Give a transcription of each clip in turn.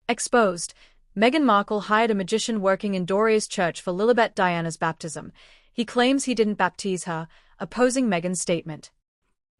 Exposed. Meghan Markle hired a magician working in Dorea's church for Lilibet Diana's baptism. He claims he didn't baptize her, opposing Meghan's statement.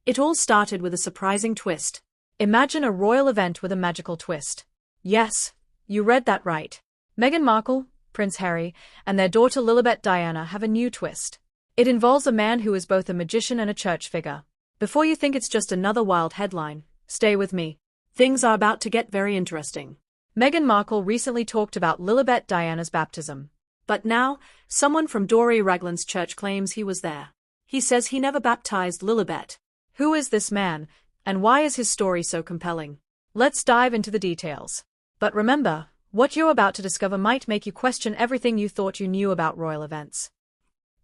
It all started with a surprising twist. Imagine a royal event with a magical twist. Yes, you read that right. Meghan Markle, Prince Harry, and their daughter Lilibet Diana have a new twist. It involves a man who is both a magician and a church figure. Before you think it's just another wild headline, stay with me. Things are about to get very interesting. Meghan Markle recently talked about Lilibet Diana's baptism. But now, someone from Dore Ragland's church claims he was there. He says he never baptized Lilibet. Who is this man, and why is his story so compelling? Let's dive into the details. But remember, what you're about to discover might make you question everything you thought you knew about royal events.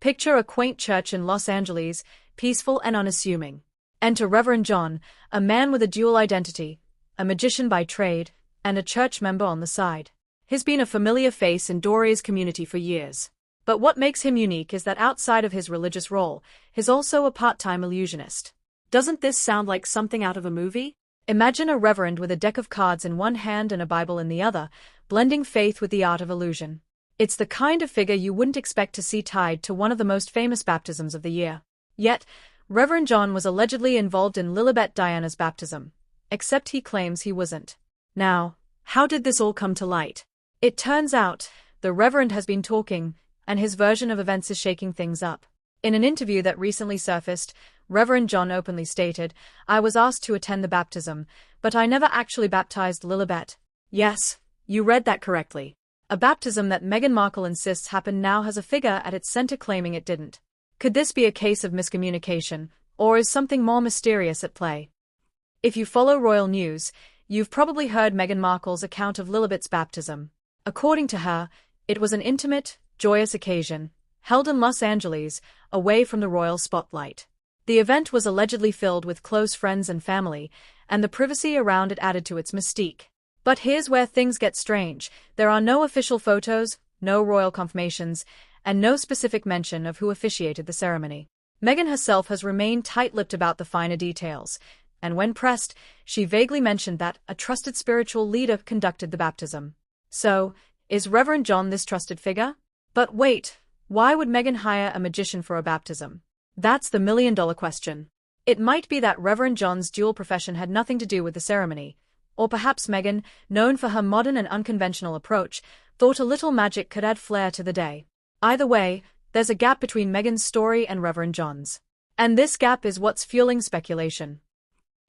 Picture a quaint church in Los Angeles, peaceful and unassuming. Enter Reverend John, a man with a dual identity, a magician by trade, and a church member on the side. He's been a familiar face in Dore's community for years. But what makes him unique is that outside of his religious role, he's also a part-time illusionist. Doesn't this sound like something out of a movie? Imagine a reverend with a deck of cards in one hand and a Bible in the other, blending faith with the art of illusion. It's the kind of figure you wouldn't expect to see tied to one of the most famous baptisms of the year. Yet, Reverend John was allegedly involved in Lilibet Diana's baptism. Except he claims he wasn't. Now, how did this all come to light? It turns out, the Reverend has been talking, and his version of events is shaking things up. In an interview that recently surfaced, Reverend John openly stated, "I was asked to attend the baptism, but I never actually baptized Lilibet." Yes, you read that correctly. A baptism that Meghan Markle insists happened now has a figure at its center claiming it didn't. Could this be a case of miscommunication, or is something more mysterious at play? If you follow royal news, you've probably heard Meghan Markle's account of Lilibet's baptism. According to her, it was an intimate, joyous occasion, held in Los Angeles, away from the royal spotlight. The event was allegedly filled with close friends and family, and the privacy around it added to its mystique. But here's where things get strange. There are no official photos, no royal confirmations, and no specific mention of who officiated the ceremony. Meghan herself has remained tight-lipped about the finer details, and when pressed, she vaguely mentioned that a trusted spiritual leader conducted the baptism. So, is Reverend John this trusted figure? But wait, why would Meghan hire a magician for a baptism? That's the million-dollar question. It might be that Reverend John's dual profession had nothing to do with the ceremony, or perhaps Meghan, known for her modern and unconventional approach, thought a little magic could add flair to the day. Either way, there's a gap between Meghan's story and Reverend John's. And this gap is what's fueling speculation.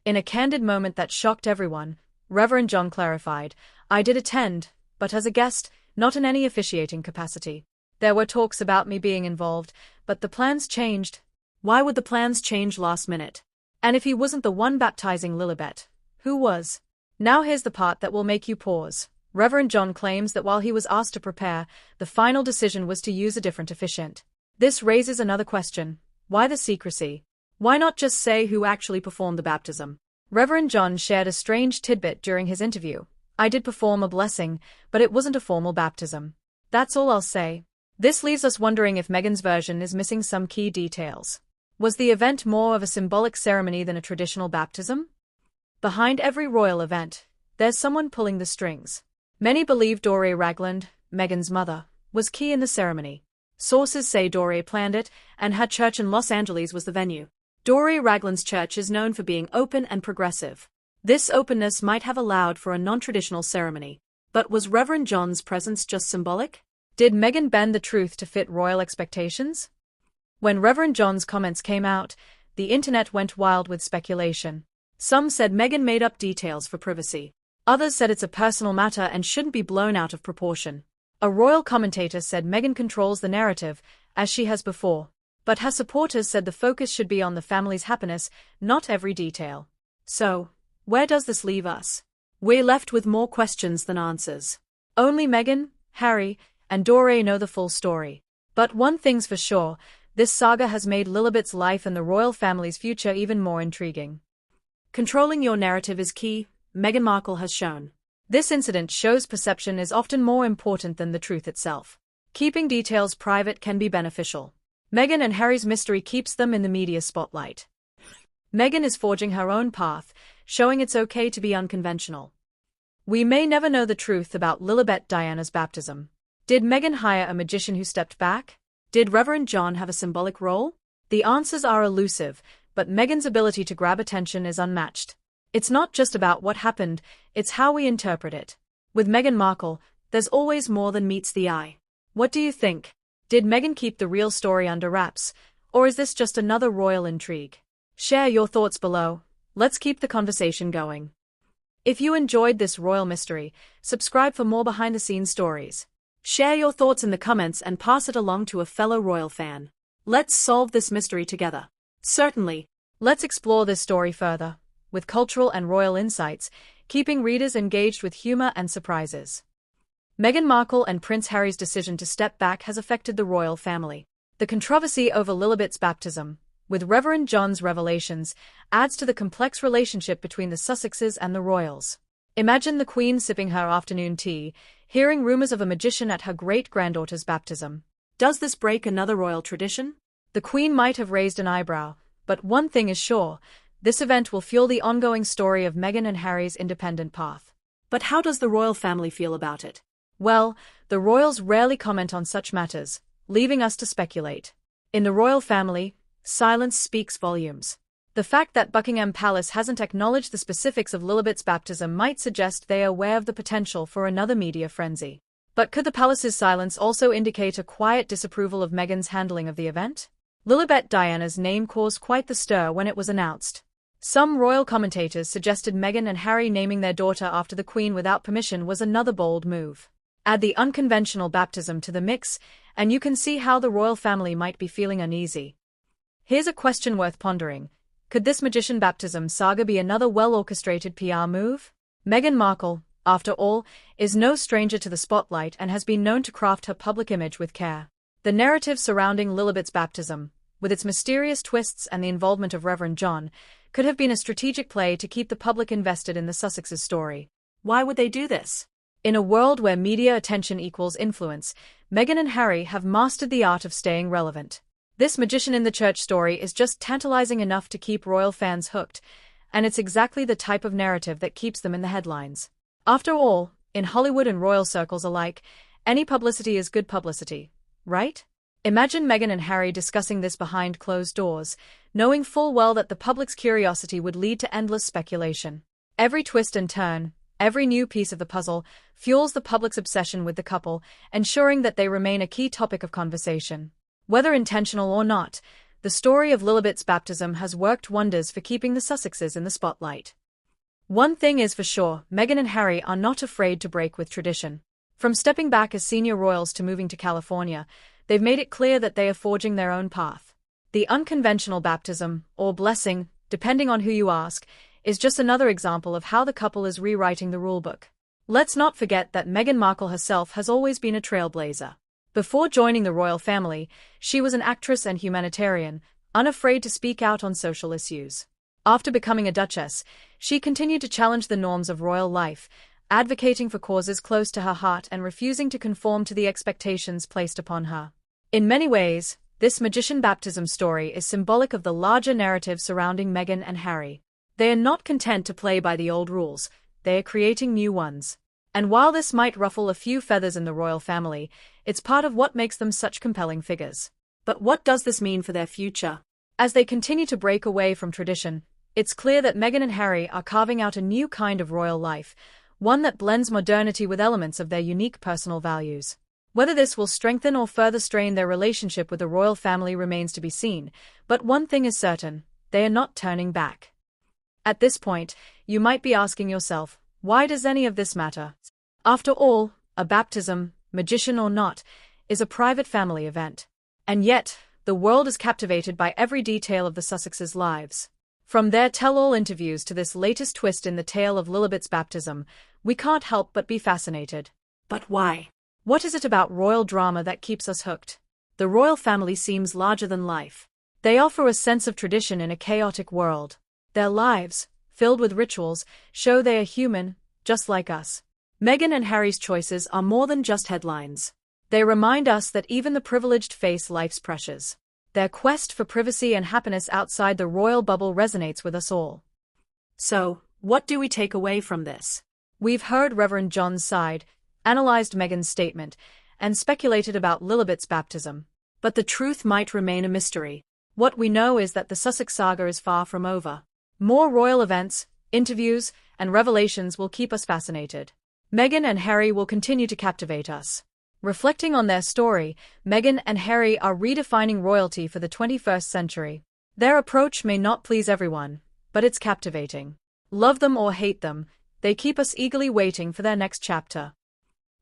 In a candid moment that shocked everyone, Reverend John clarified, "I did attend, but as a guest, not in any officiating capacity. There were talks about me being involved, but the plans changed." Why would the plans change last minute? And if he wasn't the one baptizing Lilibet, who was? Now here's the part that will make you pause. Reverend John claims that while he was asked to prepare, the final decision was to use a different officiant. This raises another question. Why the secrecy? Why not just say who actually performed the baptism? Reverend John shared a strange tidbit during his interview. "I did perform a blessing, but it wasn't a formal baptism. That's all I'll say." This leaves us wondering if Meghan's version is missing some key details. Was the event more of a symbolic ceremony than a traditional baptism? Behind every royal event, there's someone pulling the strings. Many believe Dore Ragland, Meghan's mother, was key in the ceremony. Sources say Dore planned it, and her church in Los Angeles was the venue. Dore Ragland's church is known for being open and progressive. This openness might have allowed for a non-traditional ceremony. But was Reverend John's presence just symbolic? Did Meghan bend the truth to fit royal expectations? When Reverend John's comments came out, the internet went wild with speculation. Some said Meghan made up details for privacy. Others said it's a personal matter and shouldn't be blown out of proportion. A royal commentator said Meghan controls the narrative, as she has before. But her supporters said the focus should be on the family's happiness, not every detail. So, where does this leave us? We're left with more questions than answers. Only Meghan, Harry, and Dore know the full story. But one thing's for sure, this saga has made Lilibet's life and the royal family's future even more intriguing. Controlling your narrative is key, Meghan Markle has shown. This incident shows perception is often more important than the truth itself. Keeping details private can be beneficial. Meghan and Harry's mystery keeps them in the media spotlight. Meghan is forging her own path, showing it's okay to be unconventional. We may never know the truth about Lilibet Diana's baptism. Did Meghan hire a magician who stepped back? Did Reverend John have a symbolic role? The answers are elusive, but Meghan's ability to grab attention is unmatched. It's not just about what happened, it's how we interpret it. With Meghan Markle, there's always more than meets the eye. What do you think? Did Meghan keep the real story under wraps, or is this just another royal intrigue? Share your thoughts below. Let's keep the conversation going. If you enjoyed this royal mystery, subscribe for more behind-the-scenes stories. Share your thoughts in the comments and pass it along to a fellow royal fan. Let's solve this mystery together. Certainly. Let's explore this story further, with cultural and royal insights, keeping readers engaged with humor and surprises. Meghan Markle and Prince Harry's decision to step back has affected the royal family. The controversy over Lilibet's baptism, with Reverend John's revelations, adds to the complex relationship between the Sussexes and the royals. Imagine the Queen sipping her afternoon tea, hearing rumors of a magician at her great-granddaughter's baptism. Does this break another royal tradition? The Queen might have raised an eyebrow, but one thing is sure, this event will fuel the ongoing story of Meghan and Harry's independent path. But how does the royal family feel about it? Well, the royals rarely comment on such matters, leaving us to speculate. In the royal family, silence speaks volumes. The fact that Buckingham Palace hasn't acknowledged the specifics of Lilibet's baptism might suggest they are aware of the potential for another media frenzy. But could the palace's silence also indicate a quiet disapproval of Meghan's handling of the event? Lilibet Diana's name caused quite the stir when it was announced. Some royal commentators suggested Meghan and Harry naming their daughter after the Queen without permission was another bold move. Add the unconventional baptism to the mix, and you can see how the royal family might be feeling uneasy. Here's a question worth pondering. Could this magician baptism saga be another well-orchestrated PR move? Meghan Markle, after all, is no stranger to the spotlight and has been known to craft her public image with care. The narrative surrounding Lilibet's baptism, with its mysterious twists and the involvement of Reverend John, could have been a strategic play to keep the public invested in the Sussexes' story. Why would they do this? In a world where media attention equals influence, Meghan and Harry have mastered the art of staying relevant. This magician in the church story is just tantalizing enough to keep royal fans hooked, and it's exactly the type of narrative that keeps them in the headlines. After all, in Hollywood and royal circles alike, any publicity is good publicity, right? Imagine Meghan and Harry discussing this behind closed doors, knowing full well that the public's curiosity would lead to endless speculation. Every twist and turn, every new piece of the puzzle, fuels the public's obsession with the couple, ensuring that they remain a key topic of conversation. Whether intentional or not, the story of Lilibet's baptism has worked wonders for keeping the Sussexes in the spotlight. One thing is for sure, Meghan and Harry are not afraid to break with tradition. From stepping back as senior royals to moving to California, they've made it clear that they are forging their own path. The unconventional baptism, or blessing, depending on who you ask, is just another example of how the couple is rewriting the rulebook. Let's not forget that Meghan Markle herself has always been a trailblazer. Before joining the royal family, she was an actress and humanitarian, unafraid to speak out on social issues. After becoming a duchess, she continued to challenge the norms of royal life, advocating for causes close to her heart and refusing to conform to the expectations placed upon her. In many ways, this magician baptism story is symbolic of the larger narrative surrounding Meghan and Harry. They are not content to play by the old rules, they are creating new ones. And while this might ruffle a few feathers in the royal family, it's part of what makes them such compelling figures. But what does this mean for their future? As they continue to break away from tradition, it's clear that Meghan and Harry are carving out a new kind of royal life, one that blends modernity with elements of their unique personal values. Whether this will strengthen or further strain their relationship with the royal family remains to be seen, but one thing is certain, they are not turning back. At this point, you might be asking yourself, why does any of this matter? After all, a baptism, magician or not, is a private family event. And yet, the world is captivated by every detail of the Sussexes' lives. From their tell-all interviews to this latest twist in the tale of Lilibet's baptism, we can't help but be fascinated. But why? What is it about royal drama that keeps us hooked? The royal family seems larger than life. They offer a sense of tradition in a chaotic world. Their lives, filled with rituals, show they are human, just like us. Meghan and Harry's choices are more than just headlines. They remind us that even the privileged face life's pressures. Their quest for privacy and happiness outside the royal bubble resonates with us all. So, what do we take away from this? We've heard Reverend John's side, analyzed Meghan's statement, and speculated about Lilibet's baptism. But the truth might remain a mystery. What we know is that the Sussex saga is far from over. More royal events, interviews, and revelations will keep us fascinated. Meghan and Harry will continue to captivate us. Reflecting on their story, Meghan and Harry are redefining royalty for the 21st century. Their approach may not please everyone, but it's captivating. Love them or hate them, they keep us eagerly waiting for their next chapter.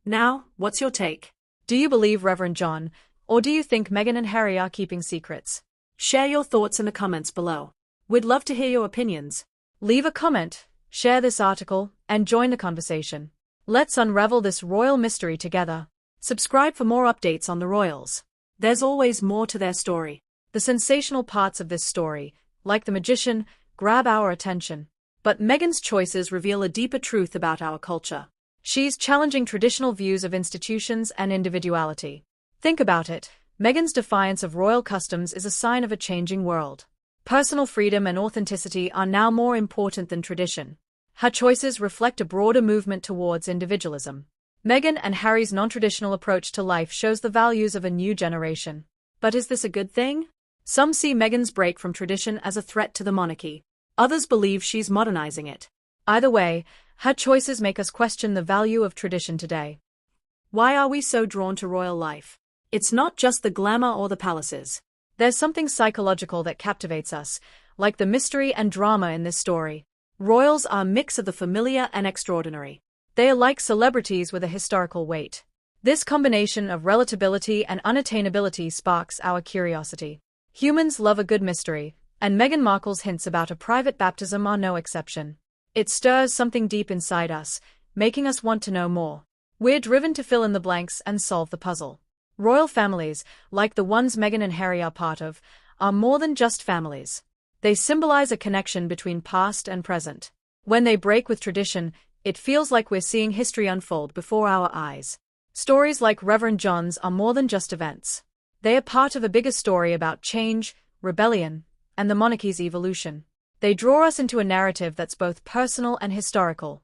Now, what's your take? Do you believe Reverend John, or do you think Meghan and Harry are keeping secrets? Share your thoughts in the comments below. We'd love to hear your opinions. Leave a comment, share this article, and join the conversation. Let's unravel this royal mystery together. Subscribe for more updates on the royals. There's always more to their story. The sensational parts of this story, like the magician, grab our attention. But Meghan's choices reveal a deeper truth about our culture. She's challenging traditional views of institutions and individuality. Think about it, Meghan's defiance of royal customs is a sign of a changing world. Personal freedom and authenticity are now more important than tradition. Her choices reflect a broader movement towards individualism. Meghan and Harry's non-traditional approach to life shows the values of a new generation. But is this a good thing? Some see Meghan's break from tradition as a threat to the monarchy. Others believe she's modernizing it. Either way, her choices make us question the value of tradition today. Why are we so drawn to royal life? It's not just the glamour or the palaces. There's something psychological that captivates us, like the mystery and drama in this story. Royals are a mix of the familiar and extraordinary. They are like celebrities with a historical weight. This combination of relatability and unattainability sparks our curiosity. Humans love a good mystery, and Meghan Markle's hints about a private baptism are no exception. It stirs something deep inside us, making us want to know more. We're driven to fill in the blanks and solve the puzzle. Royal families, like the ones Meghan and Harry are part of, are more than just families. They symbolize a connection between past and present. When they break with tradition, it feels like we're seeing history unfold before our eyes. Stories like Reverend John's are more than just events. They are part of a bigger story about change, rebellion, and the monarchy's evolution. They draw us into a narrative that's both personal and historical.